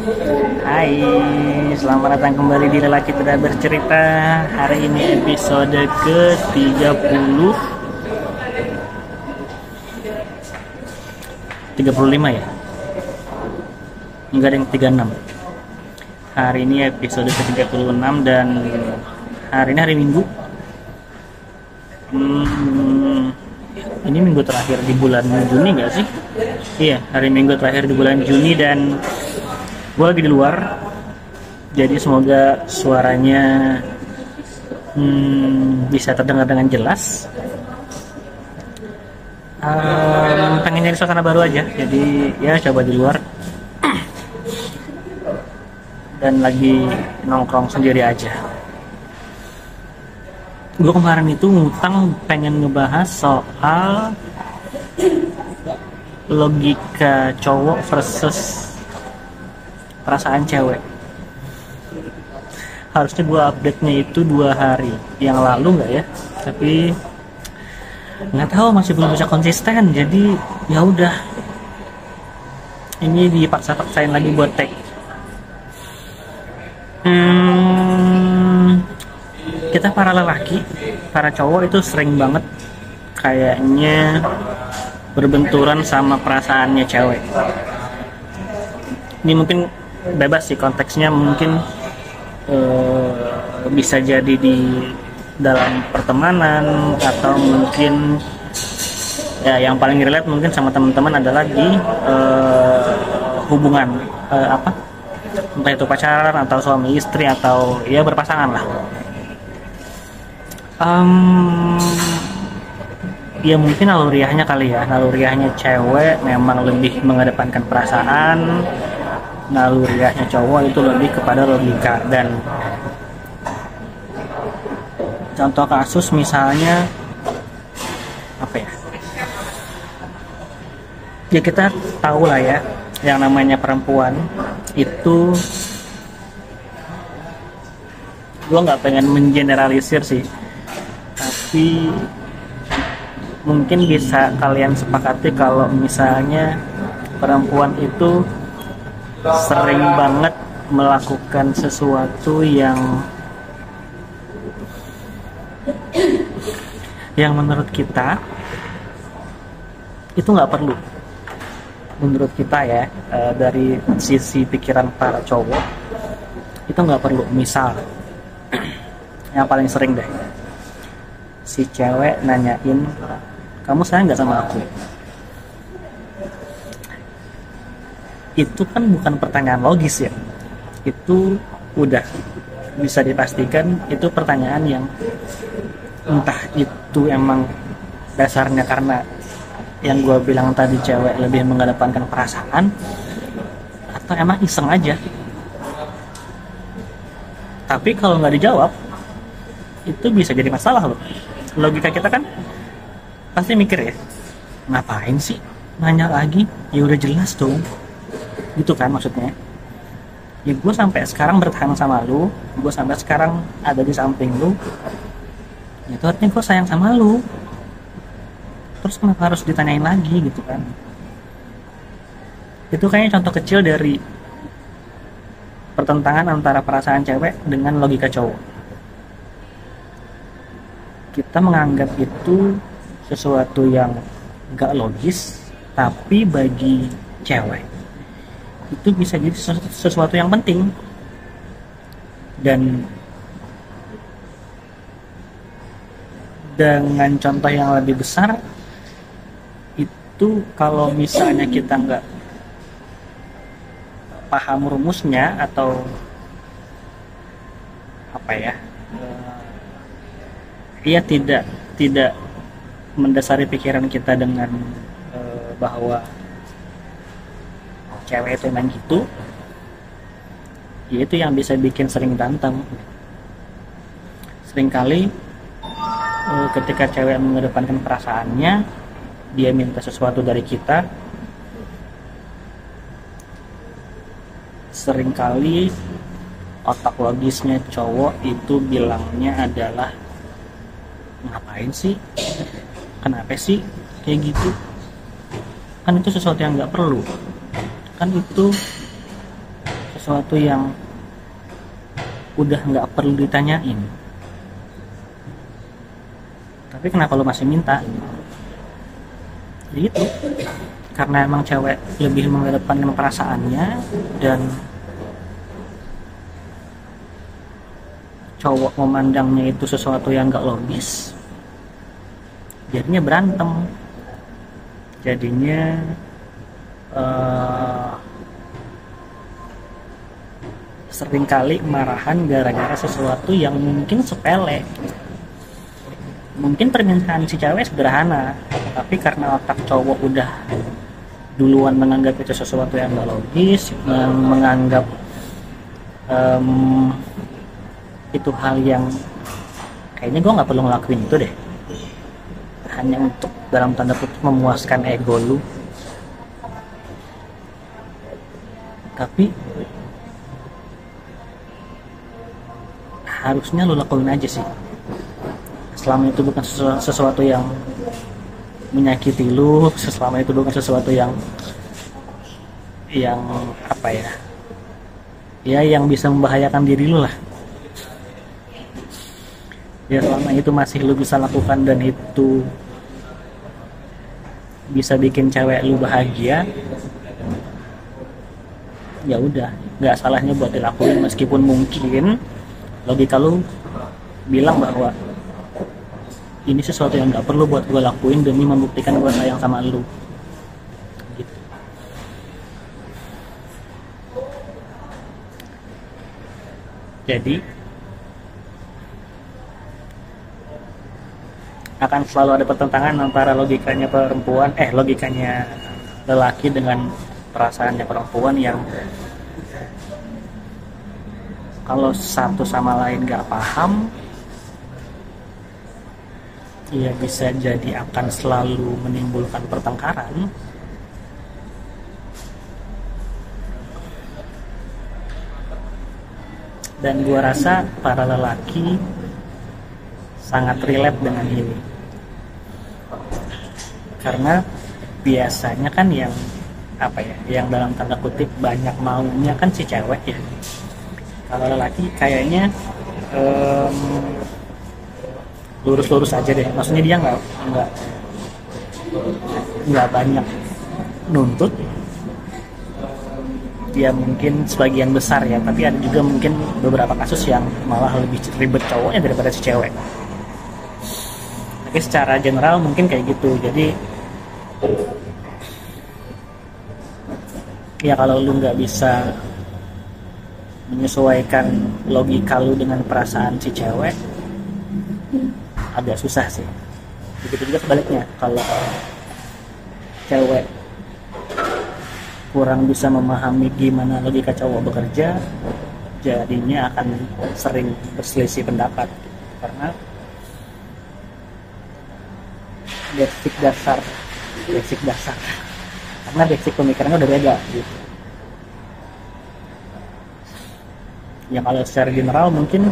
Hai, selamat datang kembali di Lelaki Tidak Bercerita. Hari ini episode ke-30 35 ya? Enggak, ada yang 36. Hari ini episode ke-36 dan hari ini hari Minggu. Ini minggu terakhir di bulan Juni nggak sih? Iya, hari Minggu terakhir di bulan Juni dan gue lagi di luar. Jadi semoga suaranya bisa terdengar dengan jelas. Pengen nyari suasana baru aja, jadi ya coba di luar. Dan lagi nongkrong sendiri aja. Gue kemarin itu ngutang pengen ngebahas soal logika cowok versus perasaan cewek. Harusnya gue update-nya itu 2 hari yang lalu nggak ya, tapi nggak tahu, masih belum bisa konsisten. Jadi ya udah, ini dipaksa-paksain lagi buat tag. Kita para lelaki, para cowok itu sering banget kayaknya berbenturan sama perasaannya cewek. Ini mungkin bebas sih konteksnya, mungkin bisa jadi di dalam pertemanan atau mungkin ya yang paling relate mungkin sama teman-teman adalah di hubungan entah itu pacaran atau suami istri atau ya berpasangan lah. Ya mungkin naluriahnya kali ya, naluriahnya cewek memang lebih mengedepankan perasaan, naluriahnya cowok itu lebih kepada logika. Dan contoh kasus misalnya apa ya, ya kita tahu lah ya, yang namanya perempuan itu, gue nggak pengen mengeneralisir sih, tapi mungkin bisa kalian sepakati kalau misalnya perempuan itu sering banget melakukan sesuatu yang menurut kita itu nggak perlu. Menurut kita ya, dari sisi pikiran para cowok itu nggak perlu. Misal yang paling sering deh, si cewek nanyain, kamu sayang nggak sama aku? Itu kan bukan pertanyaan logis ya, itu udah bisa dipastikan itu pertanyaan yang entah itu emang dasarnya karena yang gue bilang tadi, cewek lebih mengedepankan perasaan, atau emang iseng aja. Tapi kalau nggak dijawab itu bisa jadi masalah loh. Logika kita kan pasti mikir ya, ngapain sih nanya lagi, ya udah jelas dong, gitu kan maksudnya. Ya gue sampai sekarang bertahan sama lu, gue sampai sekarang ada di samping lu, itu artinya gue sayang sama lu. Terus kenapa harus ditanyain lagi gitu kan? Itu kayaknya contoh kecil dari pertentangan antara perasaan cewek dengan logika cowok. Kita menganggap itu sesuatu yang gak logis, tapi bagi cewek itu bisa jadi sesuatu yang penting. Dan dengan contoh yang lebih besar itu, kalau misalnya kita nggak paham rumusnya atau apa ya, ia tidak mendasari pikiran kita dengan bahwa cewek itu memang gitu, ya itu yang bisa bikin sering berantem. Seringkali ketika cewek mengedepankan perasaannya, dia minta sesuatu dari kita, seringkali otak logisnya cowok itu bilangnya adalah, ngapain sih, kenapa sih kayak gitu, kan itu sesuatu yang nggak perlu, kan itu sesuatu yang udah nggak perlu ditanyain, tapi kenapa lo masih minta gitu. Karena emang cewek lebih mengedepankan perasaannya dan cowok memandangnya itu sesuatu yang nggak logis, jadinya berantem, jadinya seringkali marahan gara-gara sesuatu yang mungkin sepele. Mungkin permintaan si cewek sederhana, tapi karena otak cowok udah duluan menganggap itu sesuatu yang gak logis, menganggap itu hal yang kayaknya gue gak perlu ngelakuin itu deh, hanya untuk dalam tanda kutip memuaskan ego lu. Tapi harusnya lo lakuin aja sih, selama itu bukan sesuatu yang menyakiti lu, selama itu bukan sesuatu yang apa ya yang bisa membahayakan diri lu lah. Ya selama itu masih lu bisa lakukan dan itu bisa bikin cewek lu bahagia, ya udah, nggak salahnya buat dilakuin. Meskipun mungkin logika lu bilang bahwa ini sesuatu yang nggak perlu buat gue lakuin demi membuktikan gue sayang sama lu gitu. Jadi akan selalu ada pertentangan antara logikanya lelaki dengan perasaannya perempuan, yang kalau satu sama lain gak paham, ya bisa jadi akan selalu menimbulkan pertengkaran. Dan gua rasa para lelaki sangat relate dengan ini, karena biasanya kan yang dalam tanda kutip banyak maunya kan si cewek ya. Kalau lelaki kayaknya lurus-lurus aja deh, maksudnya dia nggak banyak nuntut. Dia mungkin sebagian besar ya, tapi ada juga mungkin beberapa kasus yang malah lebih ribet cowoknya daripada si cewek. Tapi secara general mungkin kayak gitu. Jadi ya kalau lu nggak bisa menyesuaikan logika lu dengan perasaan si cewek, agak susah sih. Begitu juga sebaliknya, kalau cewek kurang bisa memahami gimana logika cowok bekerja, jadinya akan sering berselisih pendapat, karena basic dasar karena basic pemikirannya udah beda gitu. Ya kalau secara general mungkin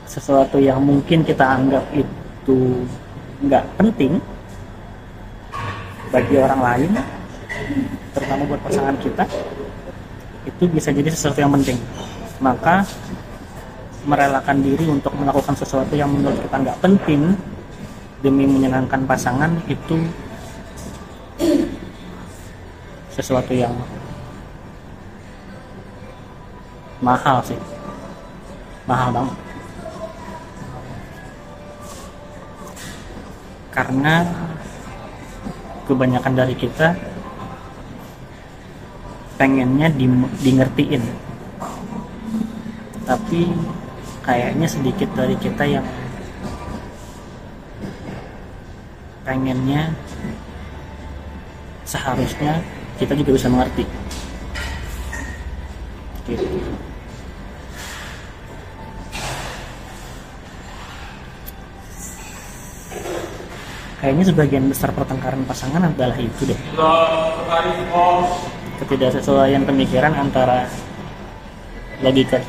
sesuatu yang mungkin kita anggap itu nggak penting bagi orang lain, terutama buat pasangan kita, itu bisa jadi sesuatu yang penting. Maka merelakan diri untuk melakukan sesuatu yang menurut kita nggak penting demi menyenangkan pasangan, itu sesuatu yang mahal sih, mahal banget. Karena kebanyakan dari kita pengennya di ngertiin, tapi kayaknya sedikit dari kita yang pengennya seharusnya kita juga bisa mengerti gitu. Kayaknya sebagian besar pertengkaran pasangan adalah itu deh, ketidaksesuaian pemikiran antara logika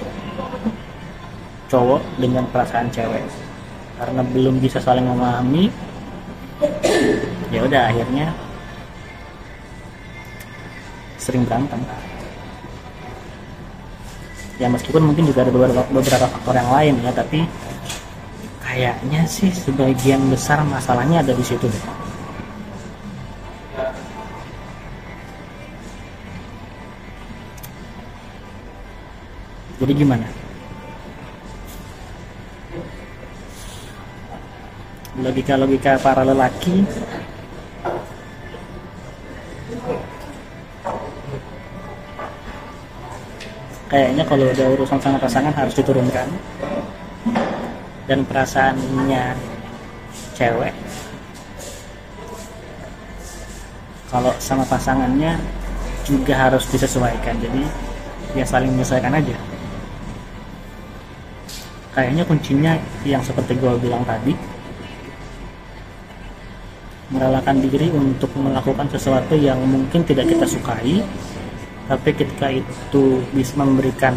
cowok dengan perasaan cewek. Karena belum bisa saling memahami, ya udah akhirnya sering berantem. Ya meskipun mungkin juga ada beberapa faktor yang lain ya, tapi kayaknya sih sebagian besar masalahnya ada di situ deh. Jadi gimana? Logika-logika para lelaki kayaknya kalau udah urusan sama pasangan harus diturunkan, dan perasaannya cewek kalau sama pasangannya juga harus disesuaikan. Jadi ya saling menyesuaikan aja. Kayaknya kuncinya yang seperti gue bilang tadi, merelakan diri untuk melakukan sesuatu yang mungkin tidak kita sukai, tapi ketika itu bisa memberikan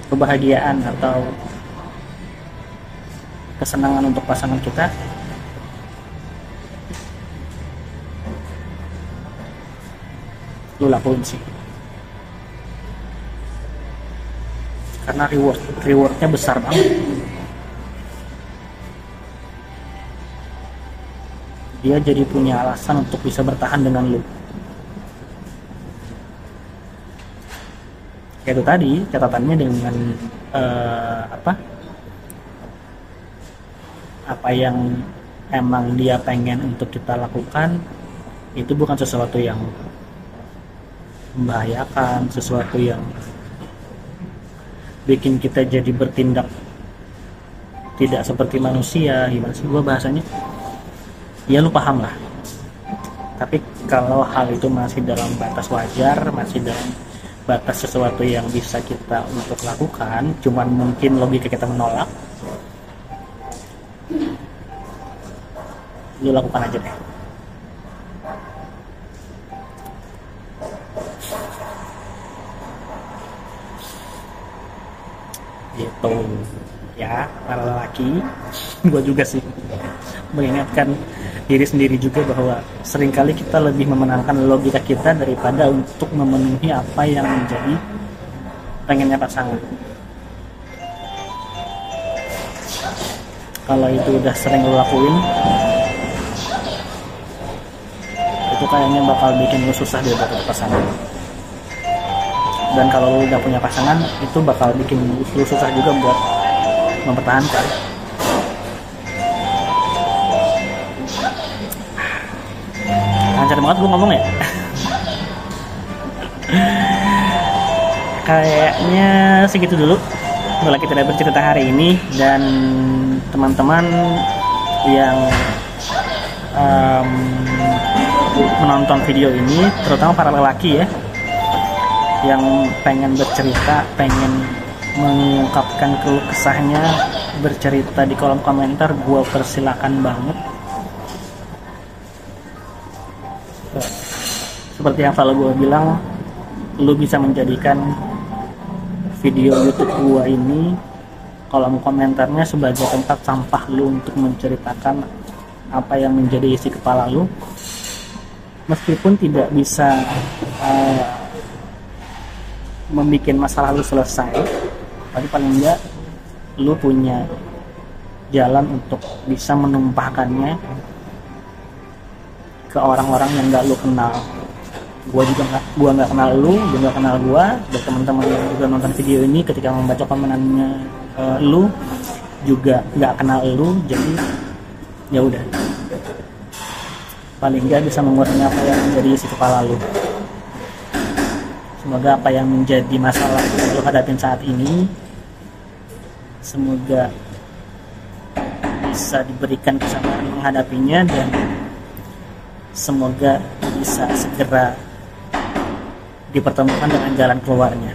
kebahagiaan atau kesenangan untuk pasangan kita, lu lakuin sih, karena rewardnya besar banget. Dia jadi punya alasan untuk bisa bertahan dengan lu. Itu tadi catatannya dengan apa yang emang dia pengen untuk kita lakukan, itu bukan sesuatu yang membahayakan, sesuatu yang bikin kita jadi bertindak tidak seperti manusia. Gimana sih gue bahasanya, ya lu paham lah. Tapi kalau hal itu masih dalam batas wajar, masih dalam batas sesuatu yang bisa kita untuk lakukan, cuman mungkin logika kita menolak, lu lakukan aja deh. Gitu ya para lelaki. Gue juga sih mengingatkan diri sendiri juga bahwa seringkali kita lebih memenangkan logika kita daripada untuk memenuhi apa yang menjadi pengennya pasangan. Kalau itu udah sering lo lakuin, itu kayaknya bakal bikin lo susah deh dapet pasangan. Dan kalau lo udah punya pasangan, itu bakal bikin lo susah juga buat mempertahankan. Lancar banget gue ngomong ya. Kayaknya segitu dulu kalau kita udah bercerita hari ini. Dan teman-teman yang menonton video ini, terutama para lelaki ya, yang pengen bercerita, pengen mengungkapkan keluh kesahnya, bercerita di kolom komentar, gue persilakan banget. Seperti yang selalu gue bilang, lu bisa menjadikan video YouTube gue ini, kolom komentarnya, sebagai tempat sampah lu untuk menceritakan apa yang menjadi isi kepala lu. Meskipun tidak bisa membuat masalah lu selesai, tapi paling enggak lu punya jalan untuk bisa menumpahkannya ke orang-orang yang gak lu kenal. Gua nggak kenal lu, dia nggak kenal gua. Dan teman-teman yang juga nonton video ini, ketika membaca komenannya lu juga nggak kenal lu, jadi ya udah, paling nggak bisa mengurangi apa yang menjadi isi kepala lu. Semoga apa yang menjadi masalah yang lu hadapin saat ini, semoga bisa diberikan kesabaran menghadapinya, dan semoga bisa segera dipertemukan dengan jalan keluarnya.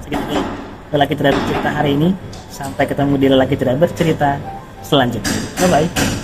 Segitu dulu Lelaki Tidak Bercerita hari ini. Sampai ketemu di Lelaki Tidak Bercerita selanjutnya. Bye bye.